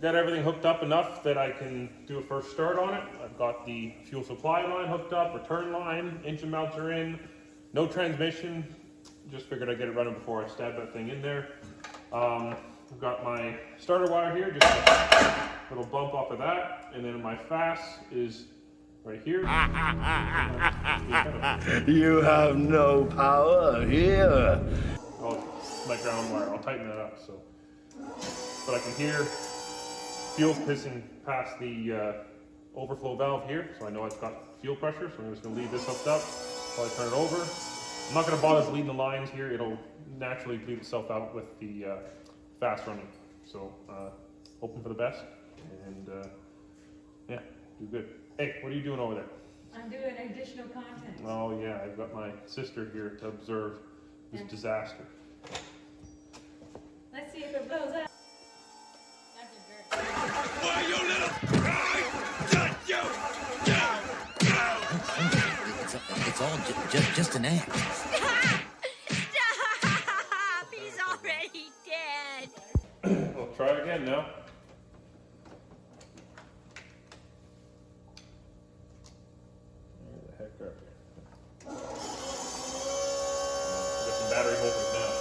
got everything hooked up enough that I can do a first start on it. I've got the fuel supply line hooked up, return line, engine mounts are in, no transmission. Just figured I'd get it running before I stab that thing in there. I've got my starter wire here, just a little bump off of that, and then my fast is right here. You have no power here. Oh, my ground wire, I'll tighten that up so. But I can hear fuel pissing past the overflow valve here, so I know it's got fuel pressure, so I'm just gonna leave this hooked up while I turn it over. I'm not gonna bother bleeding the lines here, it'll naturally bleed itself out with the fast running. So, hoping for the best, and yeah, do good. Hey, what are you doing over there? I'm doing additional content. Oh yeah, I've got my sister here to observe this disaster. Let's see if it blows up. Why, you little... It's all just an act. Stop! He's already dead. We'll try it again now. Where the heck are we? Got some battery holders now.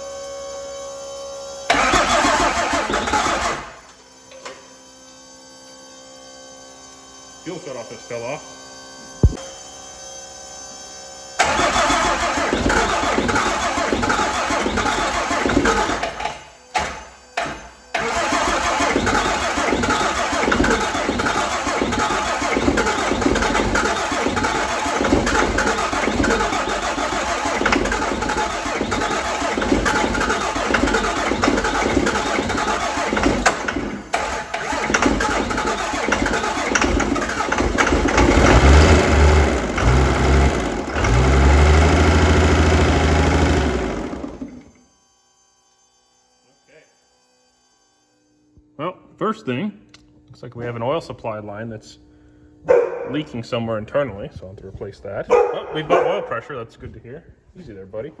Fuel shut off just fell off. Well, first thing, looks like we have an oil supply line that's leaking somewhere internally, so I'll have to replace that. Oh, we've got oil pressure, that's good to hear. Easy there, buddy.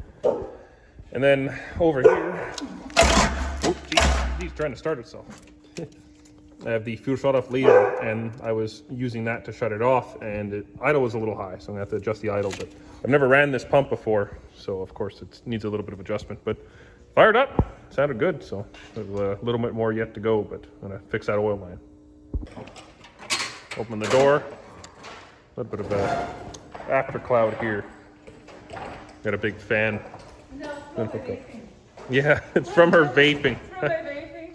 And then over here, oh, geez, trying to start itself. I have the fuel shut off leader, and I was using that to shut it off, and idle was a little high, so I'm gonna have to adjust the idle. But I've never ran this pump before, so of course it needs a little bit of adjustment. But fired up, sounded good, so there's a little bit more yet to go, but I'm gonna fix that oil line. Open the door, a little bit of a after cloud here. Got a big fan. No, from my vaping. Yeah, it's from her vaping. From my vaping.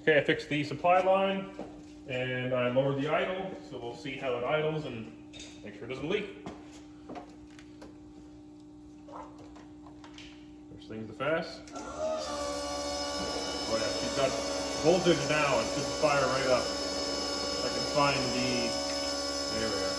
Okay, I fixed the supply line and I lowered the idle, so we'll see how it idles and make sure it doesn't leak. First thing's the fast. Oh yeah, she's got voltage now, it should fire right up. I can find the, there we are.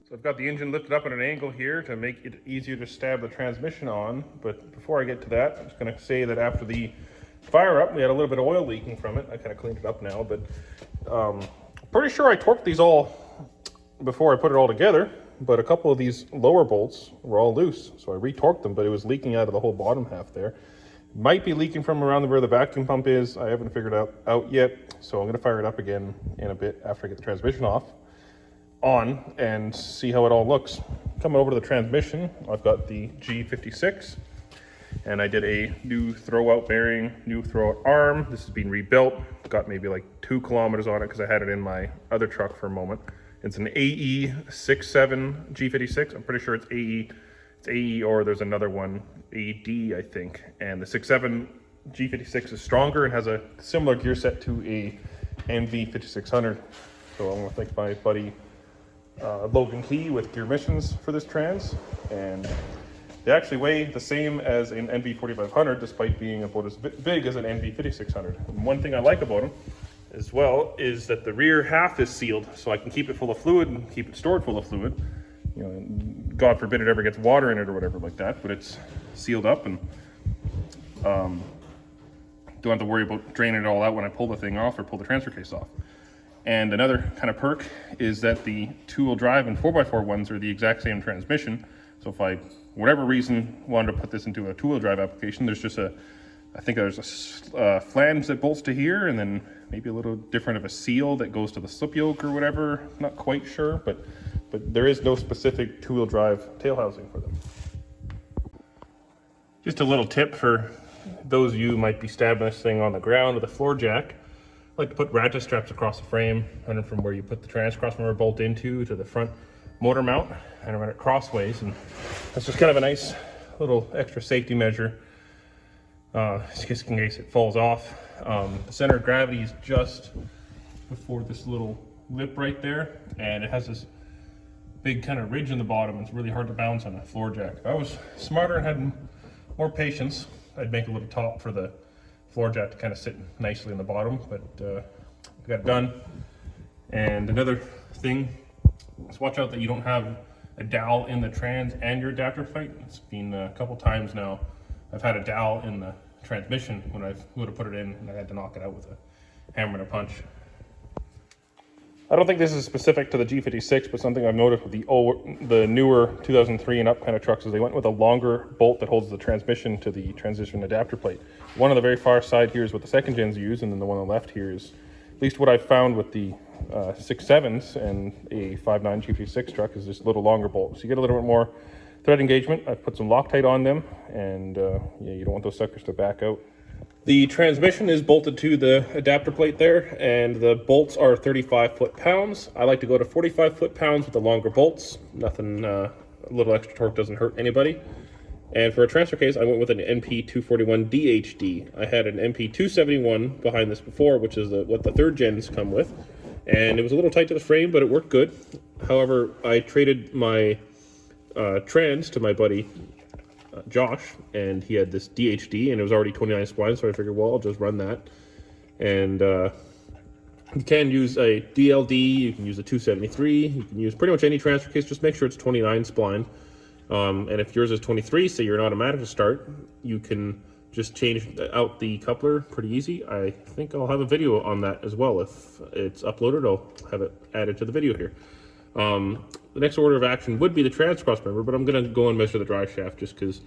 So I've got the engine lifted up at an angle here to make it easier to stab the transmission on. But before I get to that, I'm just going to say that after the fire up, we had a little bit of oil leaking from it. I kind of cleaned it up now, but pretty sure I torqued these all before I put it all together. But a couple of these lower bolts were all loose, so I retorqued them, but it was leaking out of the whole bottom half there. Might be leaking from around where the vacuum pump is. I haven't figured it out yet, so I'm going to fire it up again in a bit after I get the transmission on and see how it all looks. Coming over to the transmission, I've got the G56, and I did a new throwout bearing, new throwout arm. This has been rebuilt. Got maybe like 2 kilometers on it because I had it in my other truck for a moment. It's an AE67 G56. I'm pretty sure it's AE. It's AE, or there's another one, AD, I think. And the 67 G56 is stronger and has a similar gear set to a MV5600. So I want to thank my buddy Logan key with gear missions for this trans, and they actually weigh the same as an NV4500 despite being about as big as an NV5600. And one thing I like about them as well is that the rear half is sealed, so I can keep it full of fluid and keep it stored full of fluid. You know, God forbid it ever gets water in it or whatever like that, but it's sealed up and don't have to worry about draining it all out when I pull the thing off or pull the transfer case off. And another kind of perk is that the two-wheel drive and 4x4 ones are the exact same transmission. So if I, for whatever reason, wanted to put this into a two-wheel drive application, there's just I think there's a flange that bolts to here, and then maybe a little different of a seal that goes to the slip yoke or whatever. Not quite sure, but there is no specific two-wheel drive tail housing for them. Just a little tip for those of you who might be stabbing this thing on the ground with a floor jack. I like to put ratchet straps across the frame, running from where you put the crossmember bolt into to the front motor mount, and run it crossways, and that's just kind of a nice little extra safety measure, just in case it falls off. The center of gravity is just before this little lip right there, and it has this big kind of ridge in the bottom. It's really hard to balance on a floor jack. If I was smarter and had more patience, I'd make a little top for the floor jack to kind of sit nicely in the bottom, but I got it done. And another thing is watch out that you don't have a dowel in the trans and your adapter plate. It's been a couple times now I've had a dowel in the transmission when I would have put it in, and I had to knock it out with a hammer and a punch. I don't think this is specific to the G56, but something I've noticed with the newer 2003 and up kind of trucks is they went with a longer bolt that holds the transmission to the transition adapter plate. One on the very far side here is what the second gens use, and then the one on the left here is, at least what I've found with the 6.7s and a 5.9 G56 truck, is this little longer bolt. So you get a little bit more thread engagement. I've put some Loctite on them, and yeah, you don't want those suckers to back out. The transmission is bolted to the adapter plate there, and the bolts are 35 foot-pounds. I like to go to 45 foot-pounds with the longer bolts. Nothing, a little extra torque doesn't hurt anybody. And for a transfer case, I went with an NP241 DHD. I had an NP271 behind this before, which is what the third gens come with. And it was a little tight to the frame, but it worked good. However, I traded my trans to my buddy Josh, and he had this DHD, and it was already 29 splines, so I figured, well, I'll just run that. And you can use a DLD, you can use a 273, you can use pretty much any transfer case, just make sure it's 29 spline. And if yours is 23, say you're an automatic to start, you can just change out the coupler pretty easy. I think I'll have a video on that as well. If it's uploaded, I'll have it added to the video here. The next order of action would be the trans crossmember, but I'm going to go and measure the drive shaft just because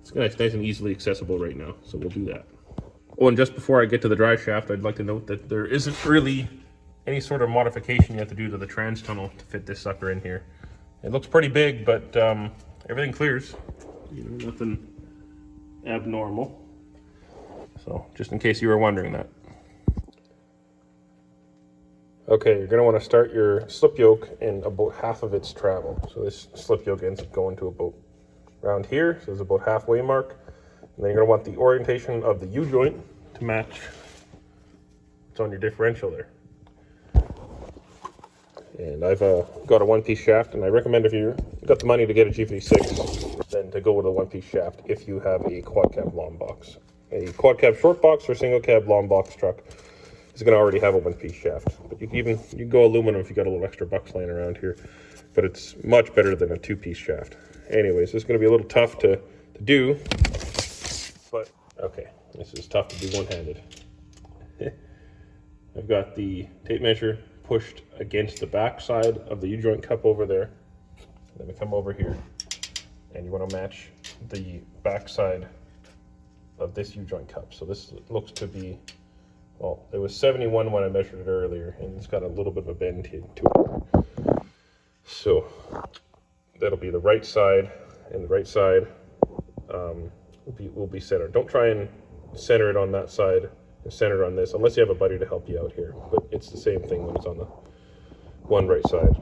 it's nice and easily accessible right now, so we'll do that. Oh, and just before I get to the drive shaft, I'd like to note that there isn't really any sort of modification you have to do to the trans tunnel to fit this sucker in here. It looks pretty big, but everything clears. You know, nothing abnormal. So, just in case you were wondering that. Okay, you're going to want to start your slip yoke in about half of its travel. So this slip yoke ends up going to about around here, so it's about halfway mark. And then you're going to want the orientation of the U-joint to match what's on your differential there. And I've got a one-piece shaft, and I recommend if you've got the money to get a G56, then to go with a one-piece shaft if you have a quad-cab long box. A quad-cab short box or single-cab long box truck is going to already have a one-piece shaft. But you can go aluminum if you got a little extra bucks laying around here. But it's much better than a two-piece shaft. Anyways, this is going to be a little tough to do. But, okay, this is tough to do one-handed. I've got the tape measure pushed against the back side of the U-joint cup over there. Then we come over here, and you want to match the back side of this U-joint cup. So this looks to be, well, it was 71 when I measured it earlier, and it's got a little bit of a bend to it. So that'll be the right side, and the right side will be centered. Don't try and center it on that side and center it on this, unless you have a buddy to help you out here. But it's the same thing when it's on the one right side.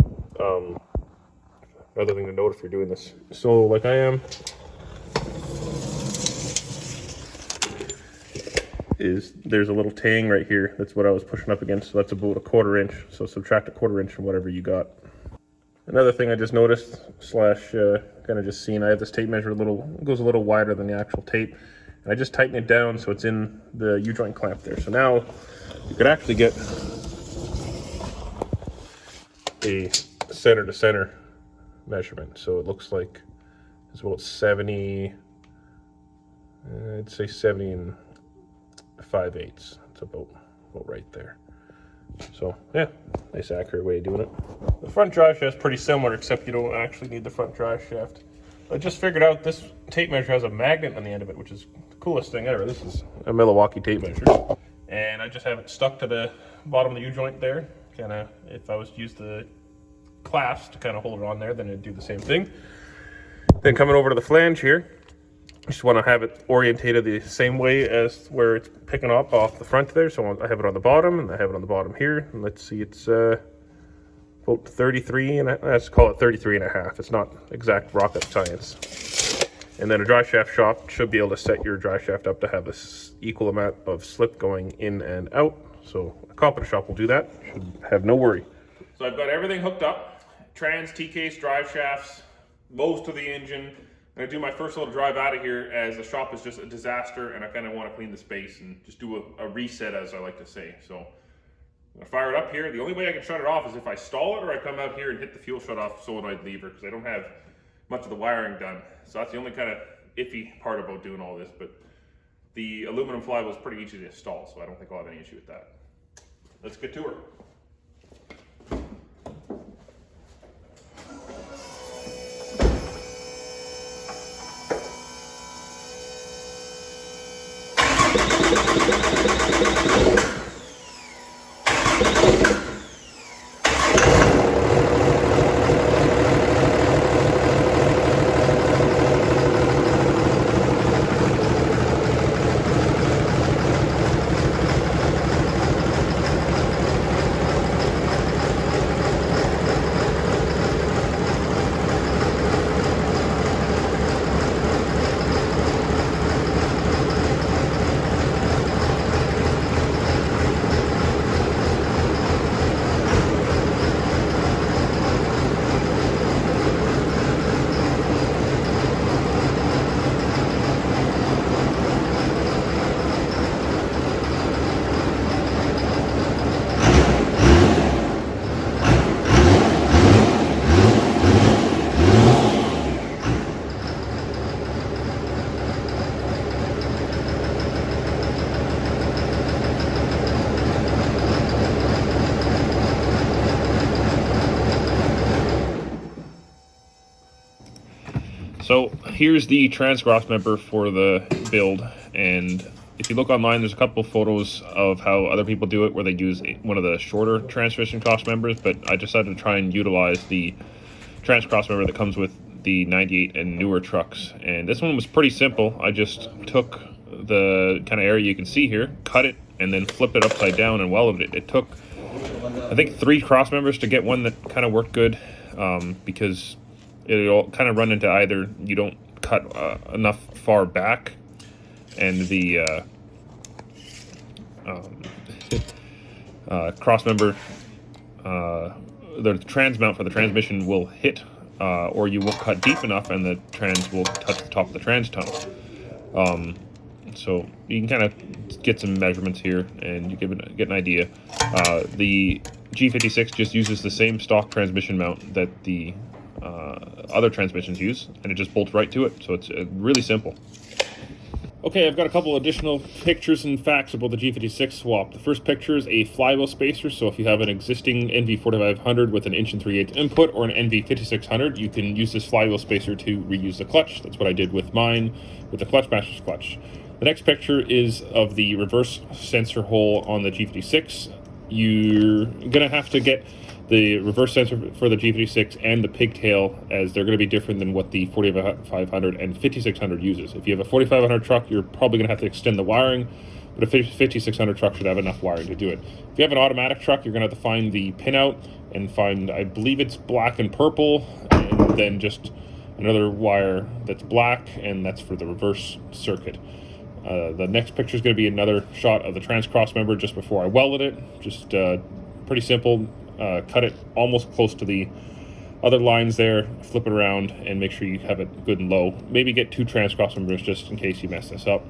Another thing to note if you're doing this, so like I am, is there's a little tang right here. That's what I was pushing up against, so that's about a 1/4 inch. So subtract a 1/4 inch from whatever you got. Another thing I just noticed slash kind of just seen, I have this tape measure goes a little wider than the actual tape. And I just tighten it down so it's in the U-joint clamp there. So now you could actually get a center to center measurement. So it looks like it's about 70, I'd say 70 and 5/8. It's about right there. So yeah, nice accurate way of doing it. The front drive shaft is pretty similar, except you don't actually need the front drive shaft. I just figured out this tape measure has a magnet on the end of it, which is the coolest thing ever. This is a Milwaukee tape measure. And I just have it stuck to the bottom of the U-joint there. Kind of, if I was to use the clasp to kind of hold it on there, then it'd do the same thing. Then coming over to the flange here, just want to have it orientated the same way as where it's picking up off the front there. So I have it on the bottom, and I have it on the bottom here. And let's see, it's about 33, and let's call it 33 and a half. It's not exact rocket science. And then a dry shaft shop should be able to set your dry shaft up to have this equal amount of slip going in and out. So a competent shop will do that. Should have no worry. So I've got everything hooked up. Trans, T-case, drive shafts, most of the engine. I'm going to do my first little drive out of here as the shop is just a disaster and I kind of want to clean the space and just do a reset, as I like to say. So I'm going to fire it up here. The only way I can shut it off is if I stall it or I come out here and hit the fuel shut off solenoid lever, because I don't have much of the wiring done. So that's the only kind of iffy part about doing all this, but the aluminum flywheel is pretty easy to install, so I don't think I'll have any issue with that. Let's get to her. So here's the trans crossmember for the build, and if you look online, there's a couple photos of how other people do it where they use one of the shorter transmission crossmembers, but I decided to try and utilize the trans crossmember that comes with the 98 and newer trucks. And this one was pretty simple. I just took the kind of area you can see here, cut it, and then flipped it upside down and welded it. It took, I think, 3 crossmembers to get one that kind of worked good, because it'll kind of run into either you don't cut enough far back, and the crossmember, the trans mount for the transmission will hit, or you won't cut deep enough and the trans will touch the top of the trans tunnel. So you can kind of get some measurements here and you get an idea. The G56 just uses the same stock transmission mount that the other transmissions use, and it just bolts right to it, so it's really simple. Okay, I've got a couple additional pictures and facts about the G56 swap. The first picture is a flywheel spacer, so if you have an existing NV4500 with an 1 3/8 input or an NV5600, you can use this flywheel spacer to reuse the clutch. That's what I did with mine, with the Clutchmaster's clutch. The next picture is of the reverse sensor hole on the G56. You're going to have to get the reverse sensor for the G56 and the pigtail, as they're going to be different than what the 4500 and 5600 uses. If you have a 4500 truck, you're probably going to have to extend the wiring, but a 5600 truck should have enough wiring to do it. If you have an automatic truck, you're going to have to find the pinout and find, I believe it's black and purple, and then just another wire that's black, and that's for the reverse circuit. The next picture is going to be another shot of the trans cross member just before I welded it. Just pretty simple. Cut it almost close to the other lines there, flip it around, and make sure you have it good and low. Maybe get 2 trans cross members just in case you mess this up.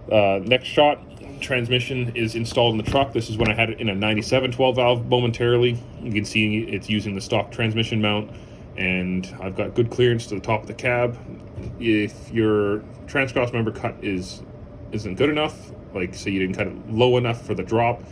Next shot, transmission is installed in the truck. This is when I had it in a 97 12 valve momentarily. You can see it's using the stock transmission mount, and I've got good clearance to the top of the cab. If your trans cross member cut isn't good enough, like say you didn't cut it low enough for the drop,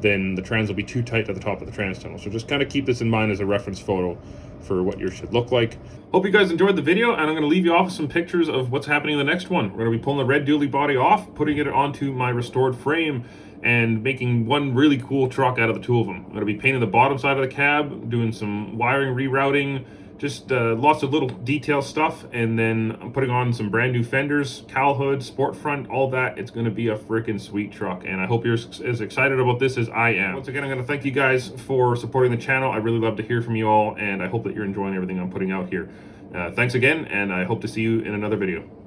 then the trans will be too tight at the top of the trans tunnel. So just kind of keep this in mind as a reference photo for what yours should look like. Hope you guys enjoyed the video, and I'm going to leave you off with some pictures of what's happening in the next one. We're going to be pulling the red dually body off, putting it onto my restored frame, and making one really cool truck out of the 2 of them. I'm going to be painting the bottom side of the cab, doing some wiring rerouting, just lots of little detail stuff, and then I'm putting on some brand new fenders, cowl hood, sport front, all that. It's going to be a freaking sweet truck, and I hope you're as excited about this as I am. Once again, I'm going to thank you guys for supporting the channel. I really love to hear from you all, and I hope that you're enjoying everything I'm putting out here. Thanks again, and I hope to see you in another video.